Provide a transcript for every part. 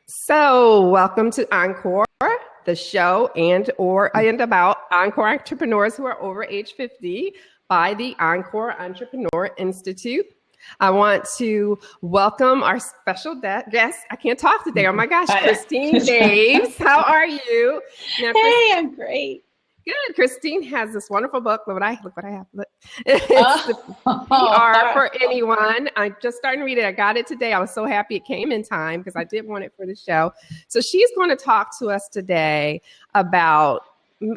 So, welcome to Encore, the show and about Encore entrepreneurs who are over age 50 by the Encore Entrepreneur Institute. I want to welcome our special guest. I can't talk today. Oh my gosh, Christine Daves. How are you? Now, hey, I'm great. Good. Christine has this wonderful book. Look what I have. Look. It's the PR for anyone. I'm just starting to read it. I got it today. I was so happy it came in time because I did want it for the show. So she's going to talk to us today about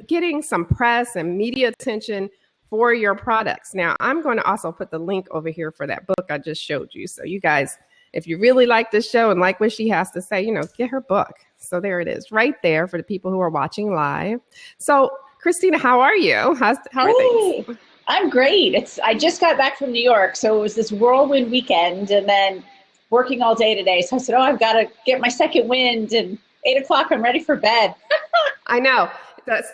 getting some press and media attention for your products. Now, I'm going to also put the link over here for that book I just showed you. So you guys, if you really like this show and like what she has to say, get her book. So there it is right there for the people who are watching live. So Christina, how are you? How are things? I'm great. I just got back from New York, so it was this whirlwind weekend, and then working all day today. So I said, I've got to get my second wind, and 8 o'clock, I'm ready for bed. I know. That's,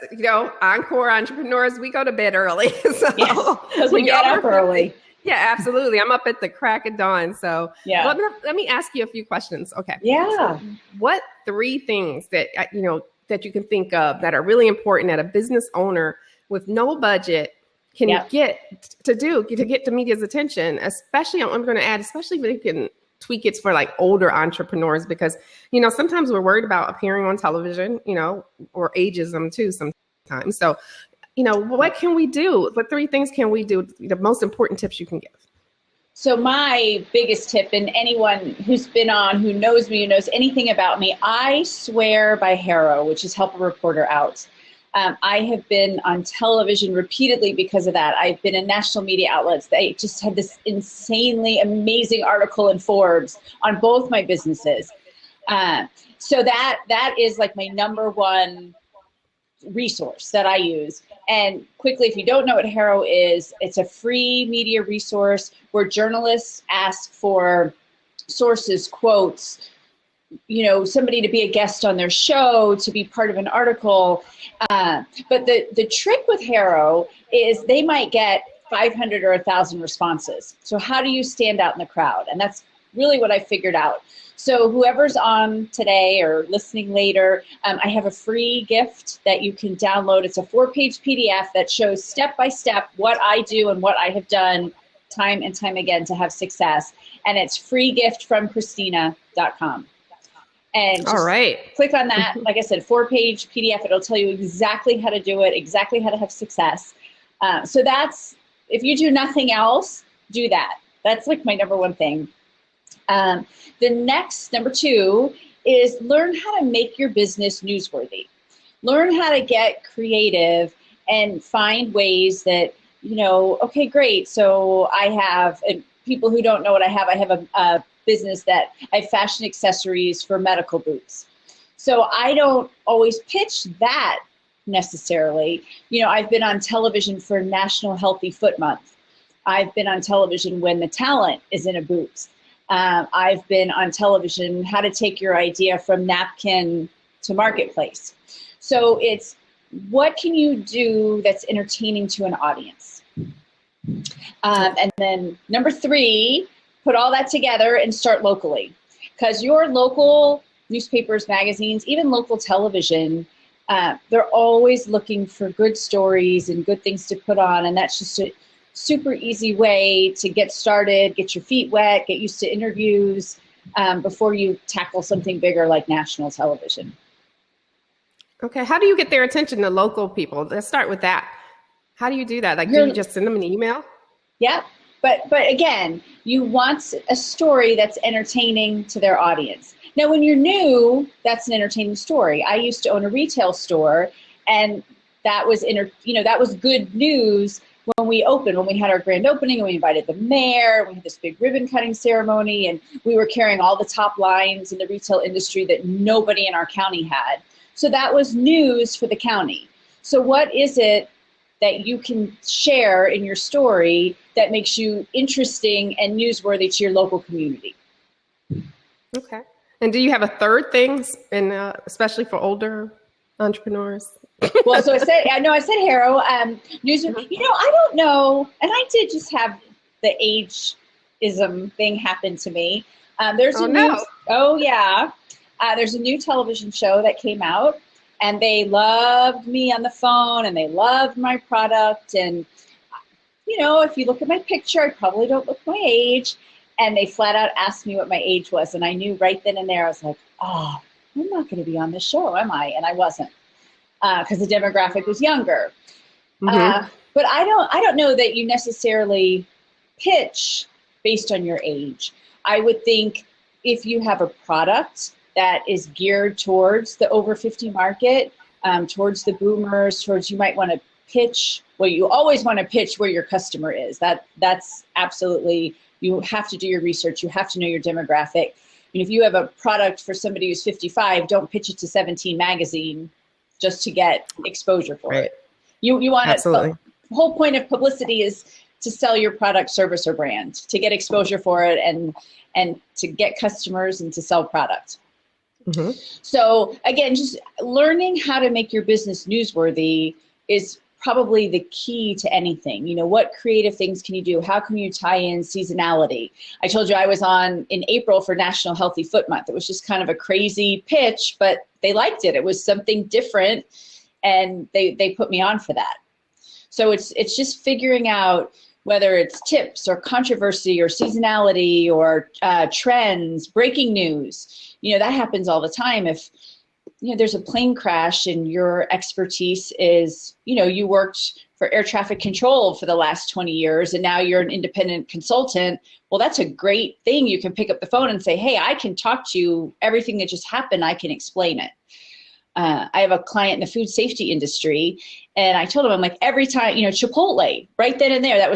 Encore entrepreneurs, we go to bed early. So yes, because we get up early. Yeah, absolutely. I'm up at the crack of dawn. So yeah. Let me ask you a few questions. Okay. Yeah. So what 3 things that, that you can think of that are really important that a business owner with no budget can get the media's attention, especially, I'm going to add, especially if they can tweak it for like older entrepreneurs, because, sometimes we're worried about appearing on television, or ageism too sometimes. So, what can we do? What 3 things can we do? The most important tips you can give. So my biggest tip, and anyone who's been on, who knows me, who knows anything about me, I swear by HARO, which is Help a Reporter Out. I have been on television repeatedly because of that. I've been in national media outlets. They just had this insanely amazing article in Forbes on both my businesses. So that is like my number one resource that I use. And quickly, if you don't know what HARO is, it's a free media resource where journalists ask for sources, quotes, somebody to be a guest on their show, to be part of an article. But the trick with HARO is they might get 500 or 1,000 responses. So how do you stand out in the crowd? And that's really what I figured out. So whoever's on today or listening later, I have a free gift that you can download. It's a 4-page PDF that shows step-by-step what I do and what I have done time and time again to have success. And it's free gift from Christina.com. And just click on that. Like I said, 4-page PDF. It'll tell you exactly how to do it, exactly how to have success. So that's, if you do nothing else, do that. That's like my number one thing. The next, number 2, is learn how to make your business newsworthy. Learn how to get creative and find ways that, okay, great. So I have, and people who don't know what I have a business that I have fashion accessories for medical boots. So I don't always pitch that necessarily. I've been on television for National Healthy Foot Month. I've been on television when the talent is in a boot. I've been on television, how to take your idea from napkin to marketplace. So it's, what can you do that's entertaining to an audience? And then number 3, put all that together and start locally. Because your local newspapers, magazines, even local television, they're always looking for good stories and good things to put on. And that's just a super easy way to get started, get your feet wet, get used to interviews before you tackle something bigger like national television. Okay, how do you get their attention, the local people? Let's start with that. How do you do that? Like, do you just send them an email? Yeah, but again, you want a story that's entertaining to their audience. Now, when you're new, that's an entertaining story. I used to own a retail store, and that was that was good news. When we opened, when we had our grand opening and we invited the mayor, we had this big ribbon cutting ceremony, and we were carrying all the top lines in the retail industry that nobody in our county had. So that was news for the county. So what is it that you can share in your story that makes you interesting and newsworthy to your local community? Okay. And do you have a third thing, especially for older entrepreneurs? Well, so I said HARO. News. I don't know, and I did just have the ageism thing happen to me. There's a news. Oh yeah. There's a new television show that came out, and they loved me on the phone, and they loved my product. And, you know, if you look at my picture, I probably don't look my age. And they flat out asked me what my age was. And I knew right then and there, I was like, oh, I'm not going to be on this show, am I? And I wasn't, because the demographic was younger. Mm-hmm. But I don't know that you necessarily pitch based on your age. I would think if you have a product that is geared towards the over 50 market, towards the boomers, towards, you might want to pitch, well, you always want to pitch where your customer is. That's absolutely, you have to do your research. You have to know your demographic. And if you have a product for somebody who's 55, don't pitch it to 17 magazine just to get exposure for it. You want to, the whole point of publicity is to sell your product, service, or brand, to get exposure for it and to get customers and to sell product. Mm-hmm. So again, just learning how to make your business newsworthy is probably the key to anything. You know, what creative things can you do? How can you tie in seasonality? I told you I was on in April for National Healthy Foot Month. It was just kind of a crazy pitch, but they liked it. It was something different, and they put me on for that. So it's just figuring out whether it's tips or controversy or seasonality or trends, breaking news. You know, that happens all the time. If, you know, there's a plane crash and your expertise is, you know, you worked for air traffic control for the last 20 years and now you're an independent consultant. Well, that's a great thing. You can pick up the phone and say, hey, I can talk to you. Everything that just happened, I can explain it. I have a client in the food safety industry, and I told him, I'm like, every time, you know, Chipotle, right then and there, that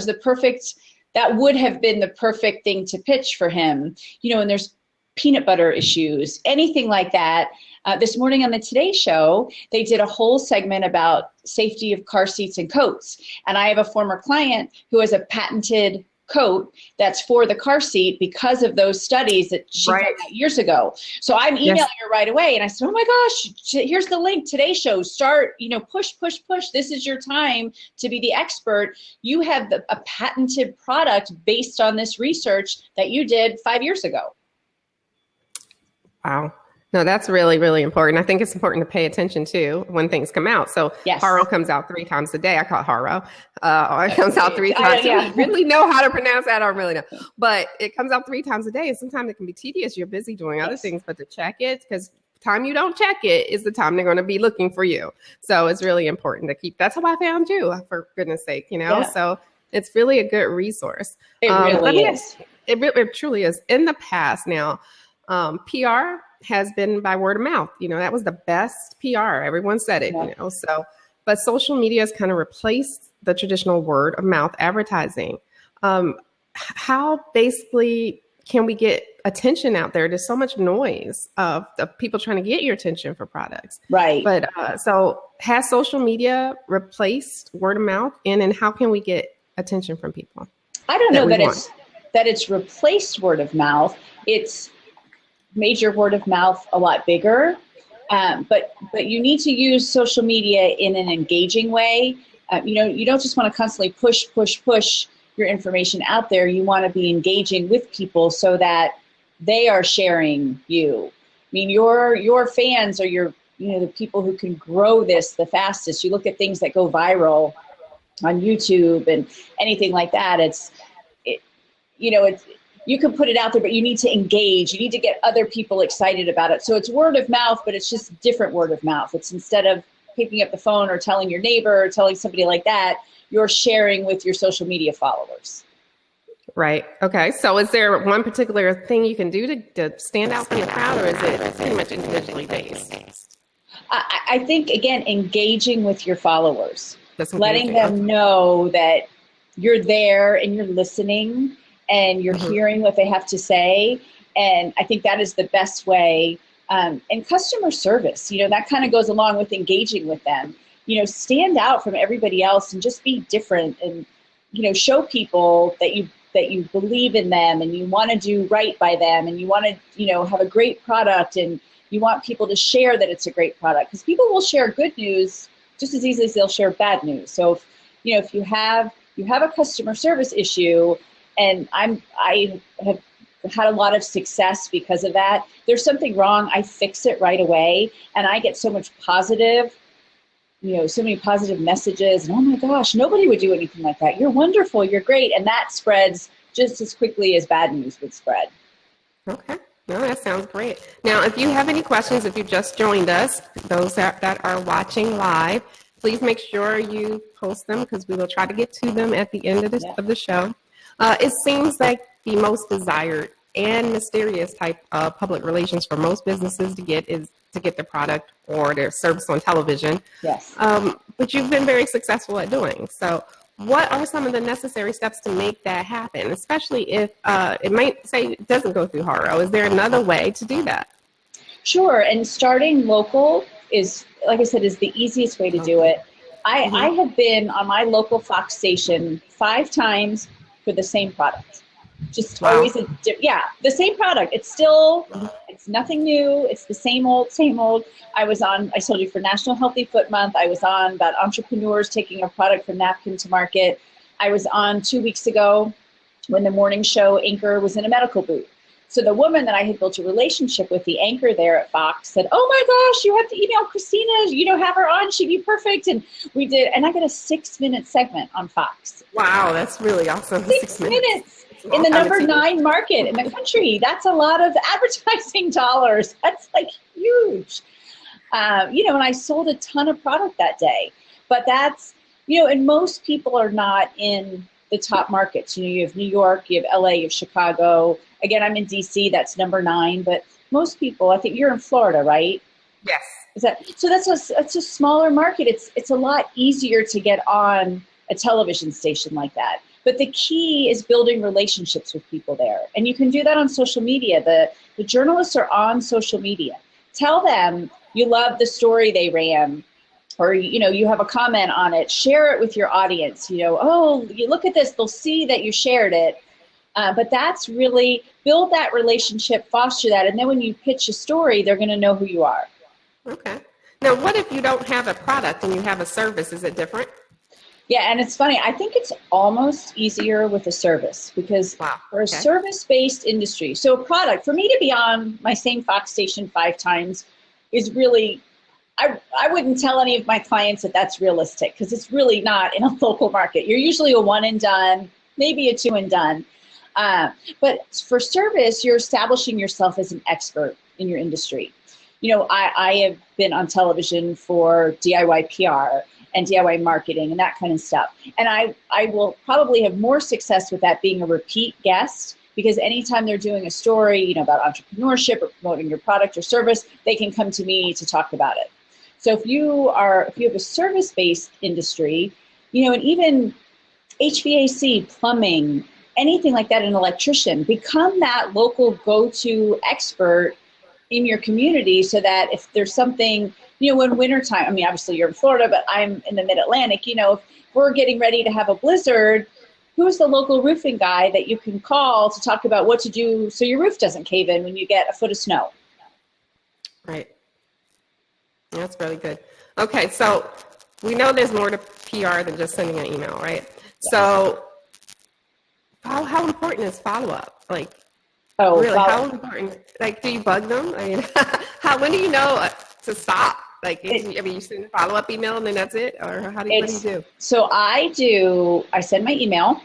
would have been the perfect thing to pitch for him. You know, and there's peanut butter issues, anything like that. This morning on the Today Show, they did a whole segment about safety of car seats and coats. And I have a former client who has a patented coat that's for the car seat because of those studies that she did years ago. So I'm emailing her right away, and I said, oh my gosh, here's the link, Today Show, start, you know, push. This is your time to be the expert. You have a patented product based on this research that you did 5 years ago. Wow. No, that's really, really important. I think it's important to pay attention to when things come out. So Haro comes out 3 times a day. I call it Haro. It comes out 3 times. I really know how to pronounce that. I don't really know. But it comes out 3 times a day. And sometimes it can be tedious. You're busy doing other things, but to check it, because time you don't check it is the time they're going to be looking for you. So it's really important to keep. That's how I found you, for goodness sake, you know. So it's really a good resource. It really is. It truly is. In the past now, PR has been by word of mouth. You know, that was the best PR. Everyone said it, you know, so, but social media has kind of replaced the traditional word of mouth advertising. How basically can we get attention out there? There's so much noise of people trying to get your attention for products. Right. But so has social media replaced word of mouth? And how can we get attention from people? I don't know that it's replaced word of mouth. It's made your word of mouth a lot bigger, but you need to use social media in an engaging way. You know, you don't just want to constantly push your information out there. You want to be engaging with people so that they are sharing you. I mean, your fans are the people who can grow this the fastest. You look at things that go viral on YouTube and anything like that. You can put it out there, but you need to engage. You need to get other people excited about it. So it's word of mouth, but it's just different word of mouth. It's instead of picking up the phone or telling your neighbor or telling somebody like that, you're sharing with your social media followers. Right. Okay. So is there one particular thing you can do to stand out from the crowd, or is it pretty much individually based? I think, again, engaging with your followers, letting them know that you're there and you're listening and you're hearing what they have to say. And I think that is the best way. And customer service, you know, that kind of goes along with engaging with them. You know, stand out from everybody else and just be different, and, you know, show people that you believe in them and you want to do right by them, and you want to, you know, have a great product, and you want people to share that it's a great product, because people will share good news just as easily as they'll share bad news. So, if you have a customer service issue, and I have had a lot of success because of that. There's something wrong, I fix it right away, and I get so much positive, so many positive messages, and oh my gosh, nobody would do anything like that. You're wonderful, you're great, and that spreads just as quickly as bad news would spread. Okay. No, that sounds great. Now, if you have any questions, if you just joined us, those that are watching live, please make sure you post them because we will try to get to them at the end of the show. It seems like the most desired and mysterious type of public relations for most businesses to get is to get their product or their service on television. Yes. But you've been very successful at doing so. What are some of the necessary steps to make that happen, especially if it might say it doesn't go through Haro? Is there another way to do that? Sure, and starting local is, like I said, is the easiest way to do it. I have been on my local Fox station 5 times for the same product. Just always, the same product. It's still, it's nothing new. It's the same old, same old. I was on, I told you, for National Healthy Foot Month. I was on about entrepreneurs taking a product from napkin to market. I was on 2 weeks ago when the morning show Encore was in a medical booth. So the woman that I had built a relationship with, the anchor there at Fox, said, oh my gosh, you have to email Christina, have her on, she'd be perfect. And we did, and I got a 6-minute segment on Fox. Wow, that's really awesome. 6 minutes in the number 9 market in the country. That's a lot of advertising dollars. That's like huge. And I sold a ton of product that day. But that's, and most people are not in the top markets. You have New York, you have LA, you have Chicago. Again, I'm in DC, that's number 9, but most people, I think you're in Florida, right? Yes. So that's a smaller market. It's a lot easier to get on a television station like that. But the key is building relationships with people there. And you can do that on social media. The journalists are on social media. Tell them you love the story they ran, or you have a comment on it. Share it with your audience. Oh, you look at this, they'll see that you shared it. But that's really, build that relationship, foster that, and then when you pitch a story, they're going to know who you are. Okay. Now, what if you don't have a product and you have a service? Is it different? Yeah, and it's funny. I think it's almost easier with a service because for a service-based industry, so a product, for me to be on my same Fox station 5 times is really, I wouldn't tell any of my clients that that's realistic because it's really not in a local market. You're usually a 1 and done, maybe a 2 and done. But for service, you're establishing yourself as an expert in your industry. I have been on television for DIY PR and DIY marketing and that kind of stuff. And I will probably have more success with that being a repeat guest because anytime they're doing a story, about entrepreneurship or promoting your product or service, they can come to me to talk about it. So if you have a service-based industry, and even HVAC, plumbing, anything like that, an electrician, become that local go-to expert in your community so that if there's something, when wintertime, I mean, obviously you're in Florida, but I'm in the mid-Atlantic, if we're getting ready to have a blizzard, who's the local roofing guy that you can call to talk about what to do so your roof doesn't cave in when you get a foot of snow? Right. That's really good. Okay, so we know there's more to PR than just sending an email, right? Yeah. So how important is follow-up? How important? Do you bug them? I mean, when do you know to stop? You send a follow-up email and then that's it? Or what do you do? So I send my email.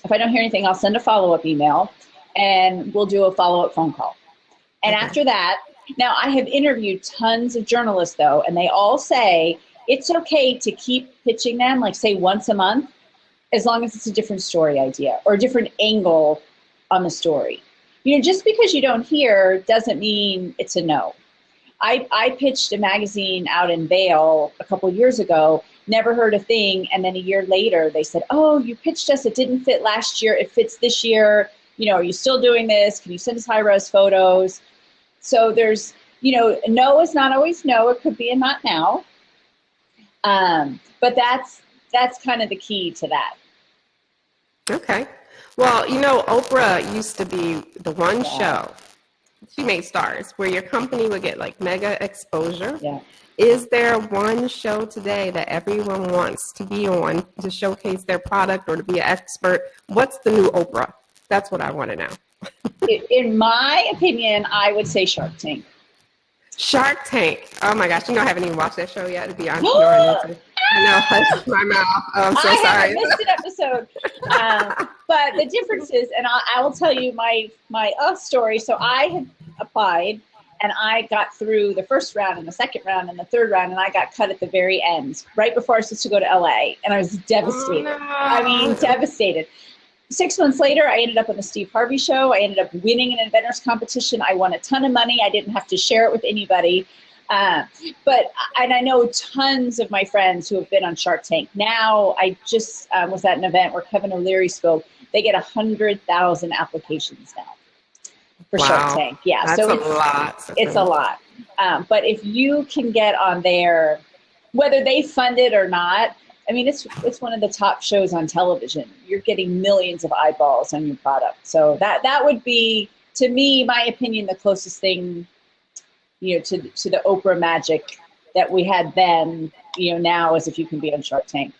If I don't hear anything, I'll send a follow-up email and we'll do a follow-up phone call. And after that, now I have interviewed tons of journalists though, and they all say it's okay to keep pitching them, say once a month, as long as it's a different story idea or a different angle on the story. Just because you don't hear doesn't mean it's a no. I pitched a magazine out in Vail a couple years ago, never heard a thing, and then a year later they said, oh, you pitched us, it didn't fit last year, it fits this year, are you still doing this? Can you send us high-res photos? So there's, no is not always no, it could be a not now. But that's kind of the key to that. Okay. Well, Oprah used to be the one show, she made stars, where your company would get mega exposure. Yeah. Is there one show today that everyone wants to be on to showcase their product or to be an expert? What's the new Oprah? That's what I want to know. In my opinion, I would say Shark Tank. Shark Tank. Oh my gosh, I haven't even watched that show yet, to be honest. I know, hush my mouth. Oh, I'm so sorry. I haven't missed an episode. But the difference is, and I will tell you my story. So I had applied, and I got through the first round and the second round and the third round, and I got cut at the very end, right before I was supposed to go to LA, and I was devastated. Oh, no. I mean, devastated. 6 months later, I ended up on the Steve Harvey show. I ended up winning an inventors competition. I won a ton of money. I didn't have to share it with anybody. And I know tons of my friends who have been on Shark Tank. Now, I just was at an event where Kevin O'Leary spoke. They get 100,000 applications now for Shark Tank. Yeah, that's a lot. It's a lot. But if you can get on there, whether they fund it or not, I mean, it's one of the top shows on television. You're getting millions of eyeballs on your product. So that would be, to me, my opinion, the closest thing, to the Oprah magic that we had then, now is if you can be on Shark Tank.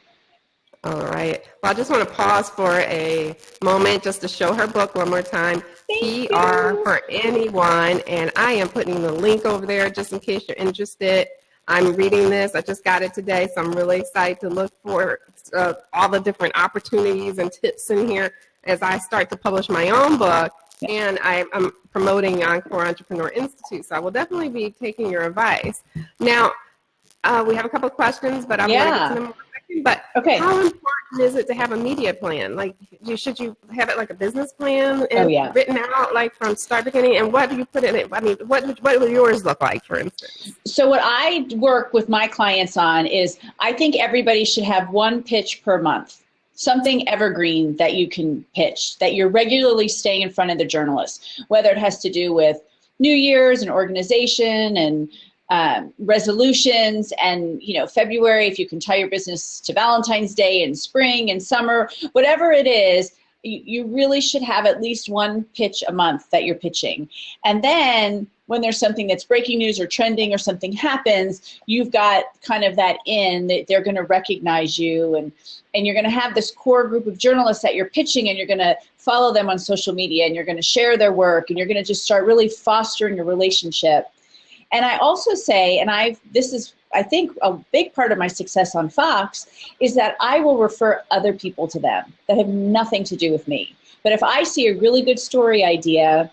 All right. Well, I just want to pause for a moment just to show her book one more time. PR for Anyone. And I am putting the link over there just in case you're interested. I'm reading this. I just got it today, so I'm really excited to look for all the different opportunities and tips in here as I start to publish my own book. And I'm promoting Encore Entrepreneur Institute, so I will definitely be taking your advice. Now, we have a couple of questions, but I'm going to get to them in a second. But how important is it to have a media plan? Like, should you have it like a business plan and written out, like from start to beginning? And what do you put in it? I mean, what would yours look like, for instance? So what I work with my clients on is I think everybody should have one pitch per month. Something evergreen that you can pitch, that you're regularly staying in front of the journalists, whether it has to do with New Year's and organization and resolutions and, February, if you can tie your business to Valentine's Day and spring and summer, whatever it is, you really should have at least one pitch a month that you're pitching. And then when there's something that's breaking news or trending or something happens, you've got kind of that that they're going to recognize you, and you're going to have this core group of journalists that you're pitching, and you're going to follow them on social media, and you're going to share their work, and you're going to just start really fostering a relationship. And I also say, and this is, I think, a big part of my success on Fox, is that I will refer other people to them that have nothing to do with me. But if I see a really good story idea,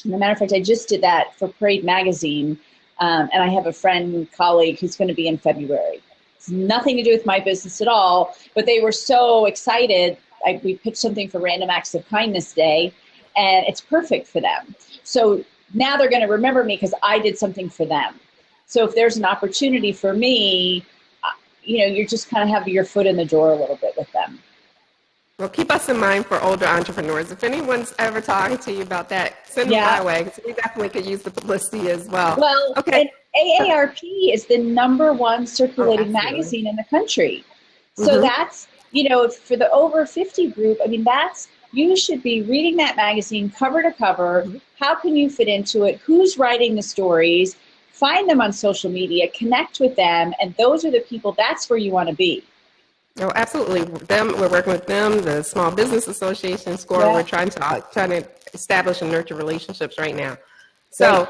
as a matter of fact, I just did that for Parade Magazine, and I have a colleague who's going to be in February. It's nothing to do with my business at all, but they were so excited. We picked something for Random Acts of Kindness Day, and it's perfect for them. So now they're going to remember me because I did something for them. So if there's an opportunity for me, you just kind of have your foot in the door a little bit with them. Well, keep us in mind for older entrepreneurs. If anyone's ever talking to you about that, send them my way, because we definitely could use the publicity as well. Well, and AARP is the #1 circulating magazine in the country. So that's, for the over 50 group, I mean, you should be reading that magazine cover to cover. How can you fit into it? Who's writing the stories? Find them on social media, connect with them, and those are the people, that's where you want to be. Oh, absolutely. We're working with them, the Small Business Association, SCORE. We're trying to establish and nurture relationships right now. So,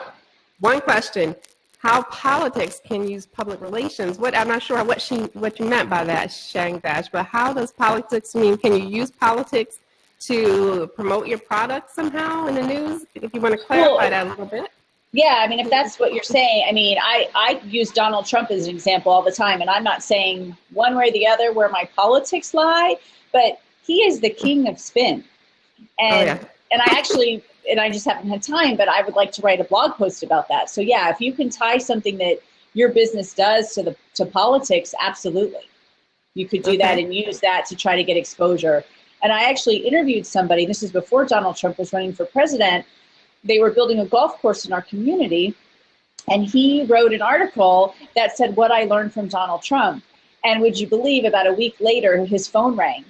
one question: how politics can use public relations? I'm not sure what you meant by that, Shang Dash, but how does politics mean? Can you use politics to promote your product somehow in the news? If you want to clarify that a little bit. Yeah, I mean, if that's what you're saying, I mean, I use Donald Trump as an example all the time, and I'm not saying one way or the other where my politics lie, but he is the king of spin. And and I just haven't had time, but I would like to write a blog post about that. So yeah, if you can tie something that your business does to politics, absolutely. You could do that and use that to try to get exposure. And I actually interviewed somebody, this is before Donald Trump was running for president. They were building a golf course in our community, and he wrote an article that said what I learned from Donald Trump. And would you believe, about a week later, his phone rang,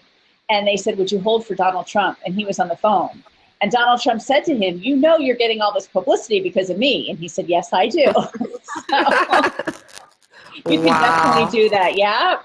and they said, would you hold for Donald Trump? And he was on the phone. And Donald Trump said to him, you're getting all this publicity because of me. And he said, yes, I do. So, you can definitely do that. Yeah.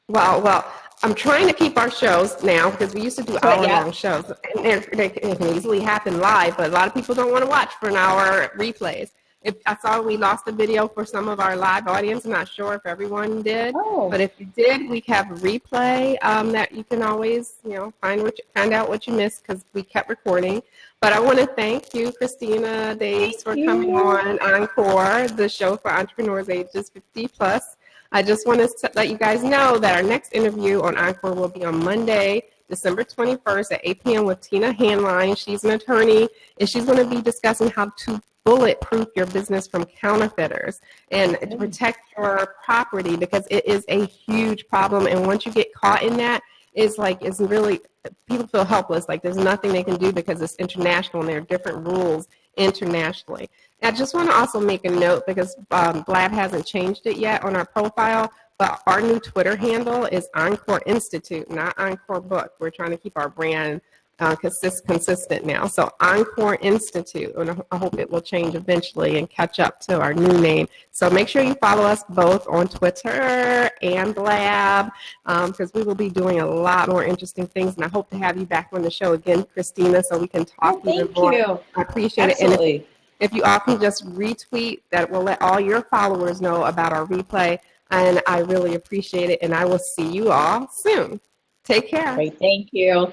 Well, I'm trying to keep our shows now because we used to do hour-long shows, and they can easily happen live, but a lot of people don't want to watch for an hour replays. If I saw we lost a video for some of our live audience. I'm not sure if everyone did, but if you did, we have a replay that you can always, find out what you missed because we kept recording. But I want to thank you, Christina Daves, for coming on Encore, the show for entrepreneurs ages 50 plus. I just want to let you guys know that our next interview on Encore will be on Monday, December 21st at 8 p.m. with Tina Handline. She's an attorney, and she's going to be discussing how to bulletproof your business from counterfeiters and to protect your property, because it is a huge problem. And once you get caught in that, it's really, people feel helpless. Like there's nothing they can do because it's international and there are different rules internationally. I just want to also make a note because Blab hasn't changed it yet on our profile, but our new Twitter handle is Encore Institute, not Encore Book. We're trying to keep our brand consistent now. So Encore Institute, and I hope it will change eventually and catch up to our new name. So make sure you follow us both on Twitter and Blab, because we will be doing a lot more interesting things, and I hope to have you back on the show again, Christina, so we can talk even more. Thank you. I appreciate Absolutely. it. And if you all can just retweet, that will let all your followers know about our replay, and I really appreciate it, and I will see you all soon. Take care. Great. Thank you.